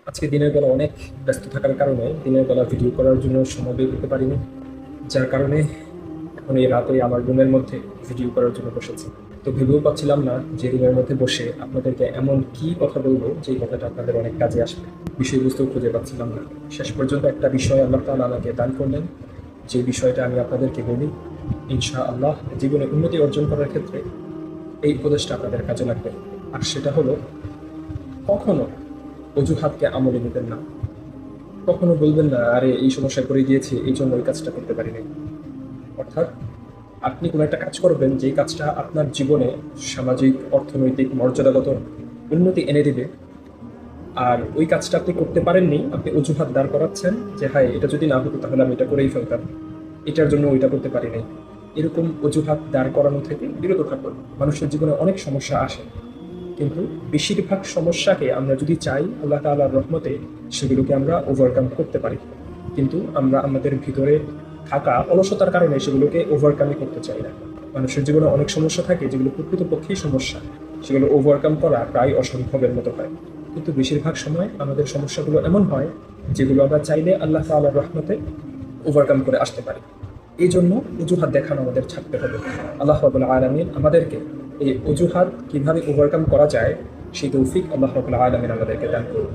আজকে দিনের বেলা অনেক ব্যস্ত থাকার কারণে দিনের বেলা ভিডিও করার জন্য সময় বের করতে পারিনি, যার কারণে এখন এই রাতে আমার রুমের মধ্যে ভিডিও করার জন্য বসেছি। তো ভেবেও পাচ্ছিলাম না যে রুমের মধ্যে বসে আপনাদেরকে এমন কি কথা বলবো যে কথাটা আপনাদের অনেক কাজে আসবে। বিষয়বস্তু খুঁজে পাচ্ছিলাম না। শেষ পর্যন্ত একটা বিষয় আল্লাহ তাআলা আমাকে দান করলেন, যে বিষয়টা আমি আপনাদেরকে বলি। ইনশাআল্লাহ জীবনে উন্নতি অর্জন করার ক্ষেত্রে এই উপদেশটা আপনাদের কাজে লাগবে। আর সেটা হলো, কখনো অজুহাতকে আমলে নিবেন না। কখনো বলবেন না, আরে এই সমস্যায় পড়ে গিয়েছি, এই জন্য ওই কাজটা করতে পারিনি। অর্থাৎ আপনি কোনো একটা কাজ করবেন, যেই কাজটা আপনার জীবনে সামাজিক, অর্থনৈতিক, মর্যাদাগত উন্নতি এনে দিবে, আর ওই কাজটা আপনি করতে পারেননি, আপনি অজুহাত দাঁড় করাচ্ছেন যে হাই এটা যদি না হতো তাহলে আমি এটা করেই ফেলতাম, এটার জন্য ওইটা করতে পারিনি। এরকম অজুহাত দাঁড় করানো থেকে বিরত থাকুন। মানুষের জীবনে অনেক সমস্যা আসে, কিন্তু বেশিরভাগ সমস্যাকে আমরা যদি চাই আল্লাহ তাআলার রহমতে সেগুলোকে আমরা ওভারকাম করতে পারি, কিন্তু আমরা আমাদের ভিতরে থাকা অলসতার কারণে সেগুলোকে ওভারকামই করতে চাই না। মানুষের জীবনে অনেক সমস্যা থাকে যেগুলো প্রকৃতপক্ষেই সমস্যা, সেগুলো ওভারকাম করা প্রায় অসম্ভবের মতো হয়। কিন্তু বেশিরভাগ সময় আমাদের সমস্যাগুলো এমন হয় যেগুলো আমরা চাইলে আল্লাহ তাআলার রহমতে ওভারকাম করে আসতে পারি। এই জন্য অজুহাত দেখানো আমাদের ছাড়তে হবে। আল্লাহ রাব্বুল আলামিন আমাদেরকে এই অজুহাত কিভাবে ওভারকাম করা যায় সেই তৌফিক আল্লাহ রাব্বুল আলামিন আমাদেরকে দান করুন।